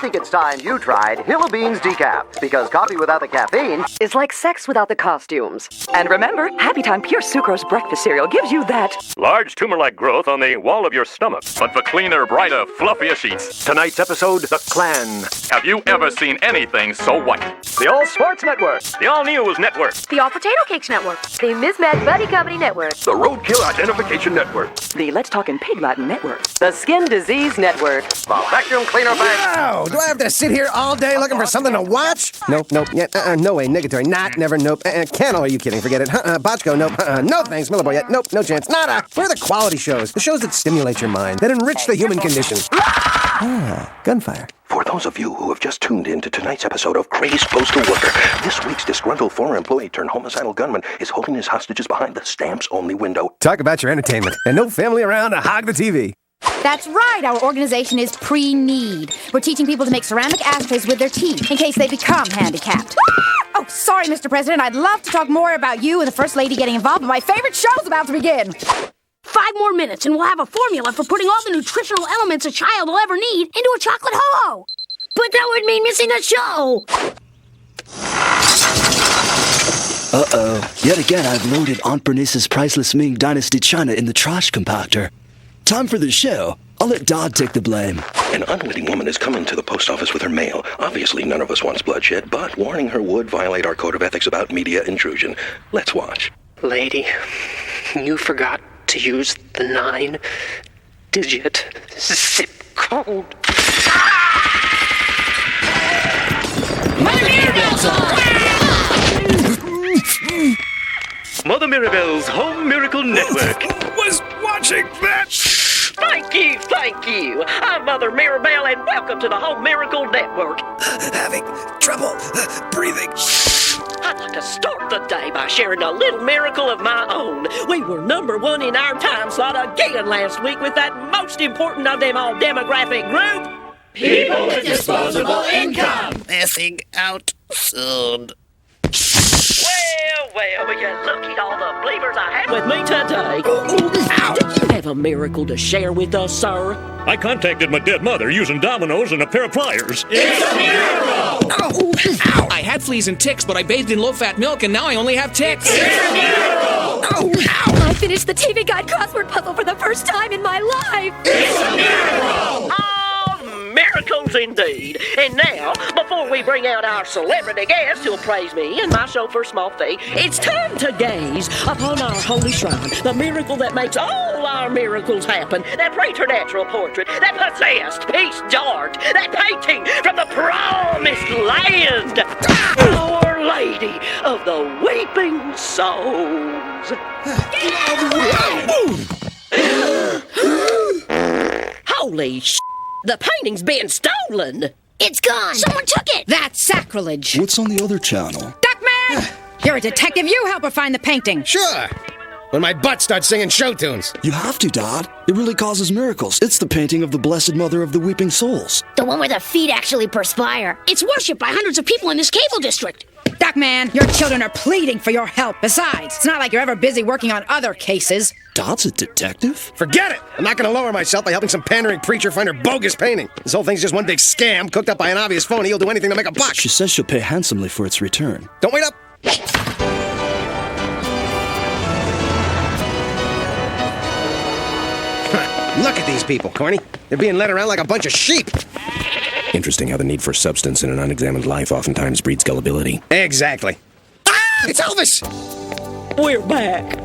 think it's time you tried Hill of Beans Decaf, because coffee without the caffeine is like sex without the costumes. And remember, Happy Time Pure Sucrose breakfast cereal gives you that large tumor-like growth on the wall of your stomach, but for cleaner, brighter, fluffier sheets. Tonight's episode, The Clan. Have you ever seen anything so white? The All Sports Network. The All News Network. The All Potato Cakes Network. The Mismatched Buddy Company Network. The Roadkill Identification Network. the Let's Talk in Pig Latin Network, the Skin Disease Network, the Vacuum Cleaner Bag. Wow, do I have to sit here all day looking for something to watch? Nope, yeah, no way, negatory, not, never, nope, Cannell, are you kidding, forget it, Botchko, nope, no thanks, Miller Boy, nope, no chance, nada. Where are the quality shows? The shows that stimulate your mind, that enrich the human condition. Gunfire. For those of you who have just tuned in to tonight's episode of Crazed Postal Worker, this week's disgruntled former employee turned homicidal gunman is holding his hostages behind the stamps-only window. Talk about your entertainment, and no family around to hog the TV. That's right, our organization is pre-need. We're teaching people to make ceramic ashtrays with their teeth in case they become handicapped. Oh, sorry, Mr. President, I'd love to talk more about you and the First Lady getting involved, but my favorite show's about to begin. 5 more minutes and we'll have a formula for putting all the nutritional elements a child will ever need into a chocolate ho-ho. But that would mean missing a show. Uh-oh. Yet again, I've loaded Aunt Bernice's priceless Ming Dynasty china in the trash compactor. Time for the show. I'll let Dodd take the blame. An unwitting woman has come into the post office with her mail. Obviously, none of us wants bloodshed, but warning her would violate our code of ethics about media intrusion. Let's watch. Lady, you forgot to use the 9-digit zip code. Mother Mirabelle's Mother Mirabelle's Home Miracle Network. Was watching that. Thank you. I'm Mother Mirabelle, and welcome to the Home Miracle Network. Having trouble breathing. I'd like to start the day by sharing a little miracle of my own. We were #1 in our time slot again last week with that most important of them all demographic group. People with disposable income. Passing out soon. Well, will you look at all the believers I have with me today? Ow. Do you have a miracle to share with us, sir? I contacted my dead mother using dominoes and a pair of pliers. It's a miracle. Ow. I had fleas and ticks, but I bathed in low-fat milk, and now I only have ticks. It's a miracle. Ow. I finished the TV Guide crossword puzzle for the first time in my life. It's a miracle. Miracles indeed. And now, before we bring out our celebrity guest who'll praise me and my show for a small fee, it's time to gaze upon our holy shrine, the miracle that makes all our miracles happen, that preternatural portrait, that possessed piece d'art, that painting from the promised land, Our Lady of the Weeping Souls. Holy sh**. The painting's been stolen! It's gone. Someone took it. That's sacrilege. What's on the other channel? Duckman! You're a detective, you help her find the painting. Sure. When my butt starts singing show tunes. You have to, Dodd. It really causes miracles. It's the painting of the Blessed Mother of the Weeping Souls. The one where the feet actually perspire. It's worshipped by hundreds of people in this cable district. Duckman, your children are pleading for your help. Besides, it's not like you're ever busy working on other cases. Dodd's a detective? Forget it! I'm not gonna lower myself by helping some pandering preacher find her bogus painting. This whole thing's just one big scam cooked up by an obvious phony who'll do anything to make a buck. She says she'll pay handsomely for its return. Don't wait up! Look at these people, Corny. They're being led around like a bunch of sheep. Interesting how the need for substance in an unexamined life oftentimes breeds gullibility. Exactly. Ah! It's Elvis! We're back.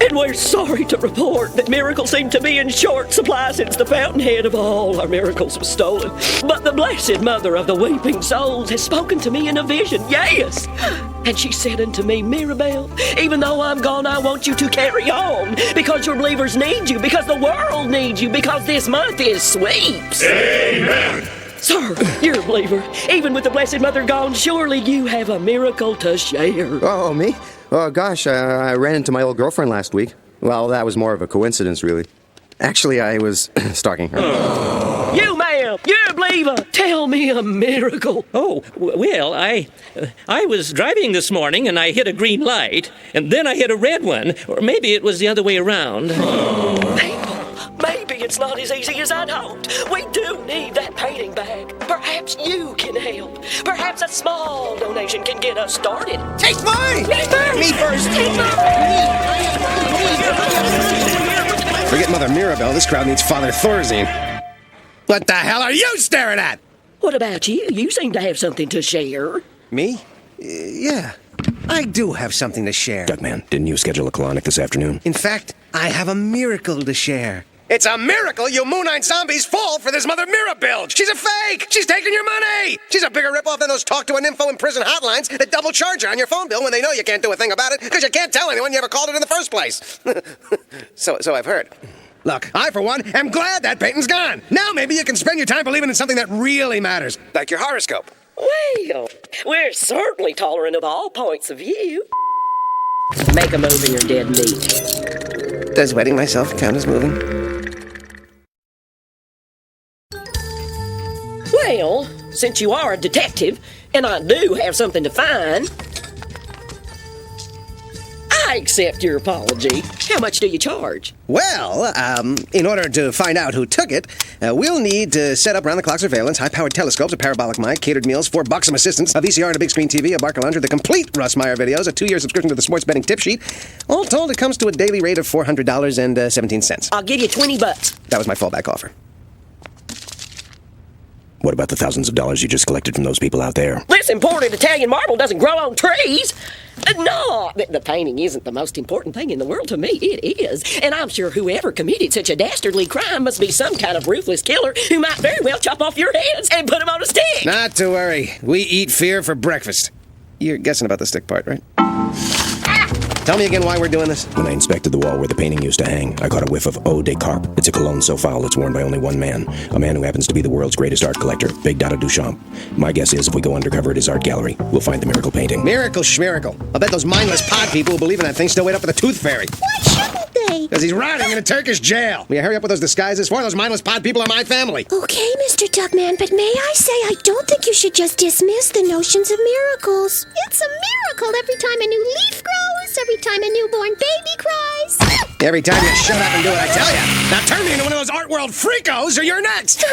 And we're sorry to report that miracles seem to be in short supply since the fountainhead of all our miracles was stolen. But the Blessed Mother of the Weeping Souls has spoken to me in a vision, yes. And she said unto me, Mirabelle, even though I'm gone, I want you to carry on. Because your believers need you, because the world needs you, because this month is sweeps. Amen. Sir, you're a believer. Even with the Blessed Mother gone, surely you have a miracle to share. Oh, me? Oh, gosh, I ran into my old girlfriend last week. Well, that was more of a coincidence, really. Actually, I was stalking her. You, ma'am, you're a believer. Tell me a miracle. Oh, well, I was driving this morning, and I hit a green light, and then I hit a red one. Or maybe it was the other way around. Maybe it's not as easy as I'd hoped. We do need that painting back. Perhaps you can help. Perhaps a small donation can get us started. Take mine! Me first! Forget Mother Mirabelle. This crowd needs Father Thorazine. What the hell are you staring at? What about you? You seem to have something to share. Me? Yeah. I do have something to share. Duckman, didn't you schedule a colonic this afternoon? In fact, I have a miracle to share. It's a miracle you Moon Knight zombies fall for this Mother Mirabelle. She's a fake! She's taking your money! She's a bigger ripoff than those talk to an info in prison hotlines that double charge you on your phone bill when they know you can't do a thing about it because you can't tell anyone you ever called it in the first place. So I've heard. Look, I, for one, am glad that painting's gone. Now maybe you can spend your time believing in something that really matters, like your horoscope. Well, we're certainly tolerant of all points of view. Make a move and you're dead meat. Does wetting myself count as moving? Well, since you are a detective, and I do have something to find, I accept your apology. How much do you charge? Well, in order to find out who took it, we'll need to set up round-the-clock surveillance, high-powered telescopes, a parabolic mic, catered meals, 4 buxom assistants, a VCR and a big-screen TV, a Barker Laundry, the complete Russ Meyer videos, a 2-year subscription to the sports betting tip sheet. All told, it comes to a daily rate of $400.17. I'll give you $20. That was my fallback offer. What about the thousands of dollars you just collected from those people out there? This imported Italian marble doesn't grow on trees. No, the painting isn't the most important thing in the world to me. It is. And I'm sure whoever committed such a dastardly crime must be some kind of ruthless killer who might very well chop off your heads and put them on a stick. Not to worry. We eat fear for breakfast. You're guessing about the stick part, right? Tell me again why we're doing this. When I inspected the wall where the painting used to hang, I caught a whiff of eau de carpe. It's a cologne so foul it's worn by only one man. A man who happens to be the world's greatest art collector, Big Dada Duchamp. My guess is if we go undercover at his art gallery, we'll find the miracle painting. Miracle schmiracle. I'll bet those mindless pod people who believe in that thing still wait up for the tooth fairy. Why shouldn't they? Because he's rotting in a Turkish jail. Will you hurry up with those disguises? For those mindless pod people are my family. Okay, Mr. Duckman, but may I say I don't think you should just dismiss the notions of miracles. It's a miracle every time a new leaf grows, every time a newborn baby cries. Every time you shut up and do what I tell you. Now turn me into one of those art world freakos or you're next.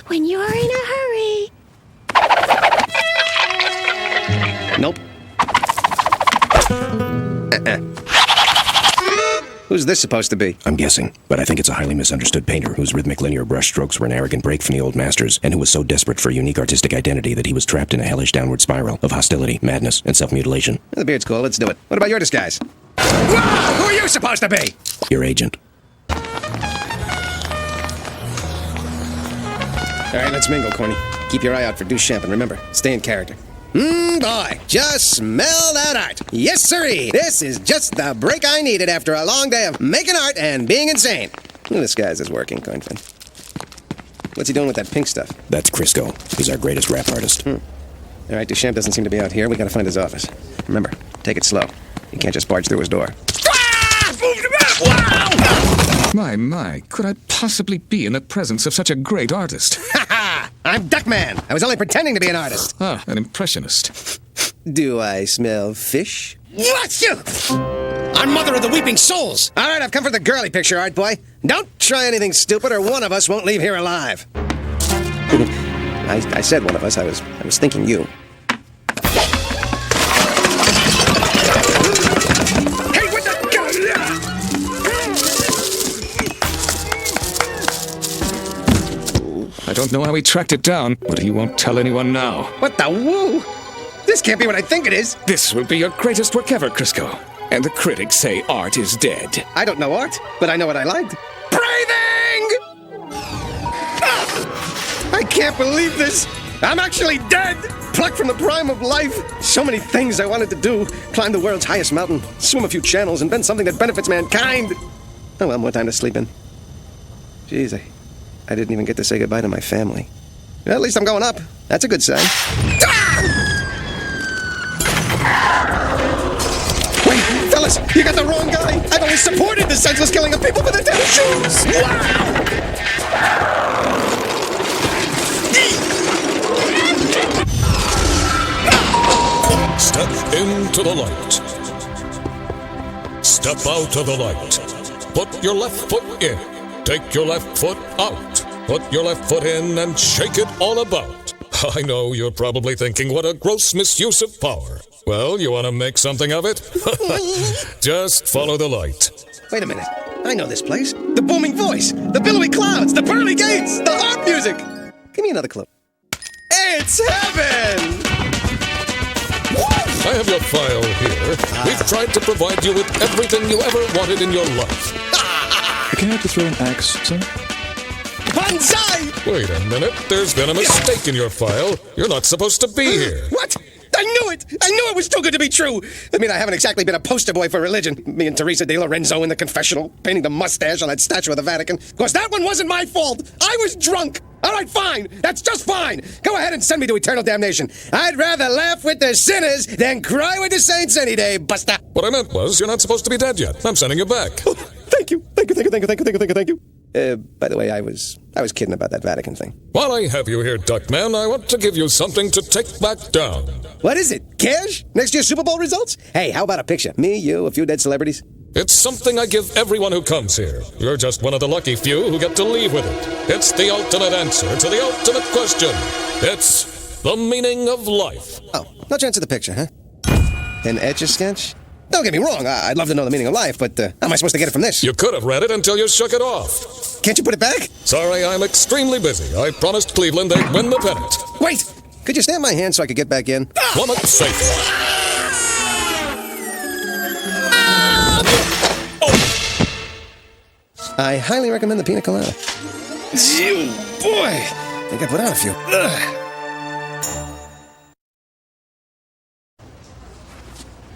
When you're in a hurry. Nope. Who's this supposed to be? I'm guessing, but I think it's a highly misunderstood painter whose rhythmic linear brushstrokes were an arrogant break from the old masters, and who was so desperate for unique artistic identity that he was trapped in a hellish downward spiral of hostility, madness, and self-mutilation. The beard's cool, let's do it. What about your disguise? Whoa! Who are you supposed to be? Your agent. All right, let's mingle, Corny. Keep your eye out for Duchamp, and remember, stay in character. Boy, just smell that art. Yes, sirree. This is just the break I needed after a long day of making art and being insane. This guy's is working, Coinfin. What's he doing with that pink stuff? That's Crisco. He's our greatest rap artist. All right, Duchamp doesn't seem to be out here. We gotta find his office. Remember, take it slow. You can't just barge through his door. My, could I possibly be in the presence of such a great artist? Ha ha! I'm Duckman. I was only pretending to be an artist. Ah, an impressionist. Do I smell fish? What you? I'm Mother of the Weeping Souls. All right, I've come for the girly picture, art boy. Don't try anything stupid or one of us won't leave here alive. I said one of us. I was thinking you. Hey, what the... I don't know how he tracked it down, but he won't tell anyone now. What the woo? This can't be what I think it is. This will be your greatest work ever, Crisco. And the critics say art is dead. I don't know art, but I know what I liked. Breathing! I can't believe this. I'm actually dead. Plucked from the prime of life. So many things I wanted to do. Climb the world's highest mountain, swim a few channels, invent something that benefits mankind. Oh, well, more time to sleep in. Jeez, I didn't even get to say goodbye to my family. Well, at least I'm going up. That's a good sign. Wait, fellas, you got the wrong guy. I've only supported the senseless killing of people with the tennis shoes. Wow! Step into the light. Step out of the light. Put your left foot in. Take your left foot out. Put your left foot in and shake it all about. I know you're probably thinking, what a gross misuse of power. Well, you want to make something of it? Just follow the light. Wait a minute. I know this place. The booming voice, the billowy clouds, the pearly gates, the harp music. Give me another clue. It's heaven! I have your file here. We've tried to provide you with everything you ever wanted in your life. Can I have to throw an axe, son? Banzai! Wait a minute. There's been a mistake in your file. You're not supposed to be here. What? I knew it! I knew it was too good to be true! I mean, I haven't exactly been a poster boy for religion. Me and Teresa de Lorenzo in the confessional, painting the mustache on that statue of the Vatican. Of course, that one wasn't my fault! I was drunk! All right, fine! That's just fine! Go ahead and send me to eternal damnation. I'd rather laugh with the sinners than cry with the saints any day, buster! What I meant was, you're not supposed to be dead yet. I'm sending you back. Oh, thank you. By the way, I was kidding about that Vatican thing. While I have you here, Duckman, I want to give you something to take back down. What is it? Cash? Next year's Super Bowl results? Hey, how about a picture? Me, you, a few dead celebrities? It's something I give everyone who comes here. You're just one of the lucky few who get to leave with it. It's the ultimate answer to the ultimate question. It's the meaning of life. Oh, no chance of the picture, huh? An Etch-a-Sketch? Don't get me wrong, I'd love to know the meaning of life, but how am I supposed to get it from this? You could have read it until you shook it off. Can't you put it back? Sorry, I'm extremely busy. I promised Cleveland they'd win the pennant. Wait! Could you stamp my hand so I could get back in? Plummet safe. I highly recommend the pina colada. Ew, boy! I think I put on a few. Ugh.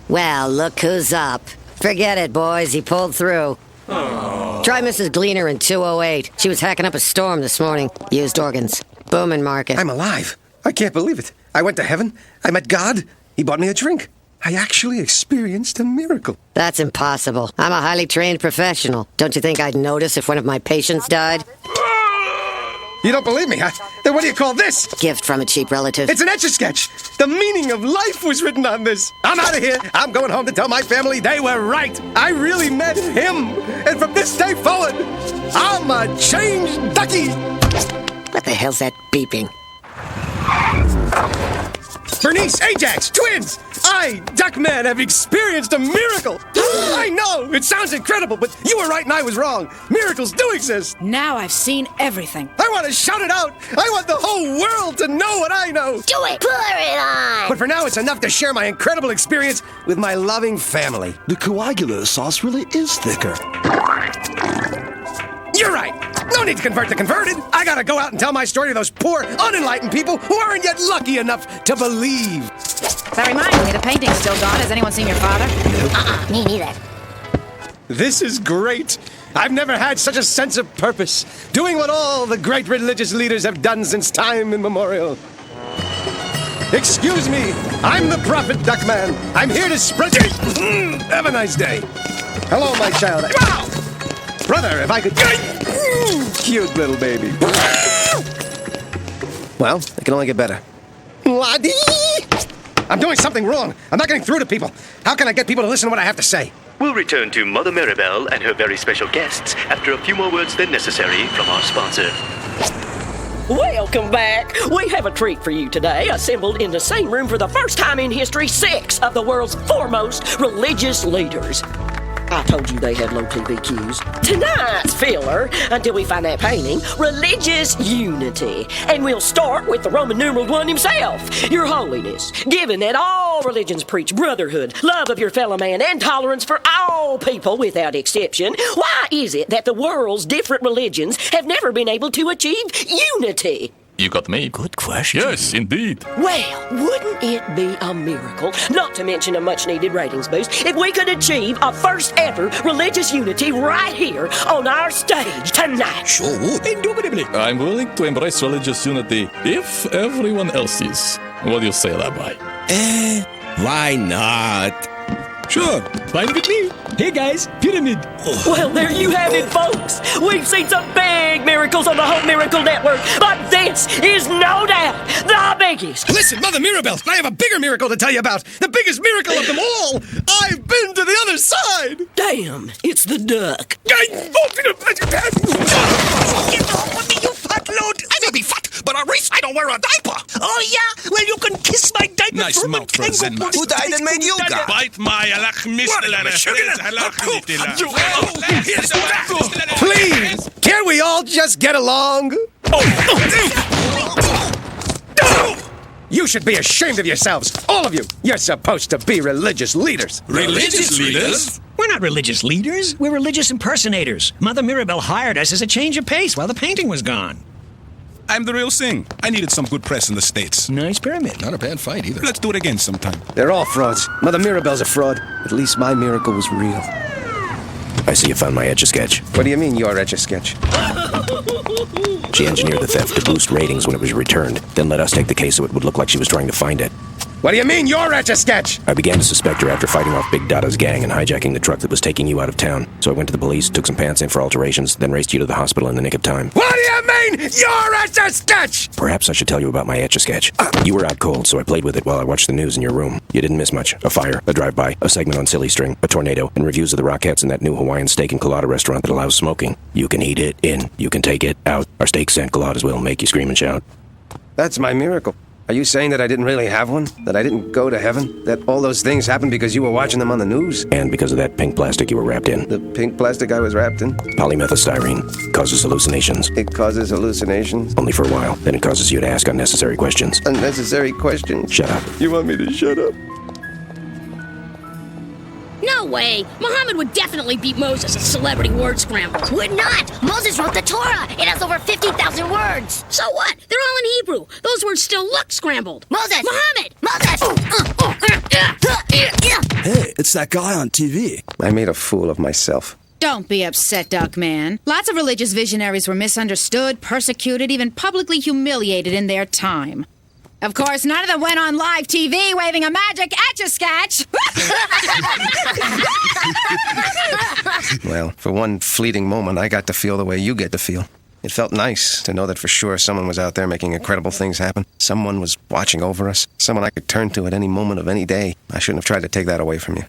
Well, look who's up. Forget it, boys. He pulled through. Try Mrs. Gleaner in 208. She was hacking up a storm this morning. Used organs. Booming market. I'm alive. I can't believe it. I went to heaven. I met God. He bought me a drink. I actually experienced a miracle. That's impossible. I'm a highly trained professional. Don't you think I'd notice if one of my patients died? You don't believe me, huh? Then what do you call this? Gift from a cheap relative. It's an Etch-a-Sketch. The meaning of life was written on this. I'm out of here. I'm going home to tell my family they were right. I really met him. And from this day forward, I'm a changed ducky. What the hell's that beeping? Bernice, Ajax, twins! I, Duckman, have experienced a miracle! I know! It sounds incredible, but you were right and I was wrong. Miracles do exist! Now I've seen everything. I want to shout it out! I want the whole world to know what I know! Do it! Pour it on! But for now, it's enough to share my incredible experience with my loving family. The coagula sauce really is thicker. You're right! No need to convert the converted! I gotta go out and tell my story to those poor, unenlightened people who aren't yet lucky enough to believe! That reminds me, the painting's still gone. Has anyone seen your father? Me neither. This is great! I've never had such a sense of purpose, doing what all the great religious leaders have done since time immemorial. Excuse me, I'm the Prophet Duckman. I'm here to spread... Have a nice day. Hello, my child. Wow! Brother, if I could... Cute little baby. Well, it can only get better. I'm doing something wrong. I'm not getting through to people. How can I get people to listen to what I have to say? We'll return to Mother Maribel and her very special guests after a few more words than necessary from our sponsor. Welcome back. We have a treat for you today. Assembled in the same room for the first time in history, 6 of the world's foremost religious leaders. I told you they had low TVQs. Tonight's filler, until we find that painting, religious unity. And we'll start with the Roman numeral 1 himself, Your Holiness. Given that all religions preach brotherhood, love of your fellow man, and tolerance for all people without exception, why is it that the world's different religions have never been able to achieve unity? You got me. Good question. Yes, indeed. Well, wouldn't it be a miracle, not to mention a much-needed ratings boost, if we could achieve a first-ever religious unity right here on our stage tonight? Sure would. Indubitably. I'm willing to embrace religious unity if everyone else is. What do you say, Rabbi? Why not? Sure, fine with me. Hey guys, pyramid. Well, there you have it, folks. We've seen some big miracles on the Home Miracle Network, but this is no doubt the biggest. Listen, Mother Mirabelle, I have a bigger miracle to tell you about. The biggest miracle of them all. I've been to the other side. Damn, it's the duck. Get off of me, you fat load! I may be fat, but at least I don't wear a diaper. Oh yeah? Well, you can kiss my diaper. Nice mouth for a Zen master. Who died and made you guy? Bite my Please, can't we all just get along? You should be ashamed of yourselves, all of you. You're supposed to be religious leaders. Religious leaders? We're not religious leaders. We're religious impersonators. Mother Mirabelle hired us as a change of pace while the painting was gone. I'm the real thing. I needed some good press in the States. Nice pyramid. Not a bad fight either. Let's do it again sometime. They're all frauds. Mother Mirabelle's a fraud. At least my miracle was real. I see you found my Etch-a-Sketch. What do you mean, your Etch-a-Sketch? She engineered the theft to boost ratings when it was returned, then let us take the case so it would look like she was trying to find it. What do you mean, your Etch-a-Sketch? I began to suspect her after fighting off Big Dada's gang and hijacking the truck that was taking you out of town. So I went to the police, took some pants in for alterations, then raced you to the hospital in the nick of time. What do you mean, your Etch-a-Sketch? Perhaps I should tell you about my Etch-a-Sketch. You were out cold, so I played with it while I watched the news in your room. You didn't miss much. A fire, a drive-by, a segment on Silly String, a tornado, and reviews of the Rockettes and that new Hawaiian steak and colada restaurant that allows smoking. You can eat it in, you can take it out. Our steaks and coladas will make you scream and shout. That's my miracle. Are you saying that I didn't really have one? That I didn't go to heaven? That all those things happened because you were watching them on the news? And because of that pink plastic you were wrapped in. The pink plastic I was wrapped in? Polymethylstyrene. Causes hallucinations. It causes hallucinations? Only for a while. Then it causes you to ask unnecessary questions. Unnecessary questions? Shut up. You want me to shut up? No way! Muhammad would definitely beat Moses at Celebrity Word Scramble. Would not! Moses wrote the Torah! It has over 50,000 words! So what? They're all in Hebrew. Those words still look scrambled. Moses! Muhammad! Moses! Hey, it's that guy on TV. I made a fool of myself. Don't be upset, Duckman. Lots of religious visionaries were misunderstood, persecuted, even publicly humiliated in their time. Of course, none of them went on live TV waving a magic Etch-a-Sketch. Well, for one fleeting moment, I got to feel the way you get to feel. It felt nice to know that for sure someone was out there making incredible things happen. Someone was watching over us. Someone I could turn to at any moment of any day. I shouldn't have tried to take that away from you.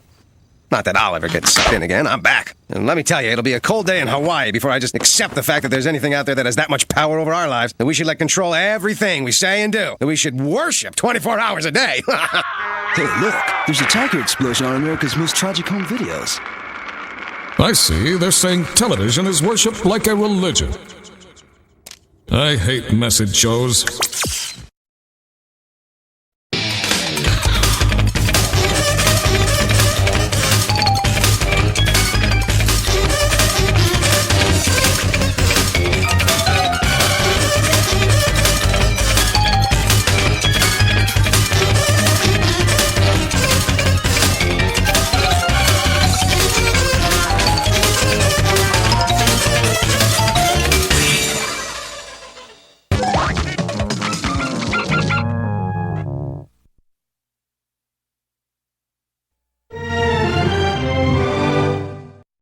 Not that I'll ever get sucked in again. I'm back. And let me tell you, it'll be a cold day in Hawaii before I just accept the fact that there's anything out there that has that much power over our lives, that we should let control everything we say and do, that we should worship 24 hours a day. Hey, look, there's a tiger explosion on America's most tragic home videos. I see. They're saying television is worshipped like a religion. I hate message shows.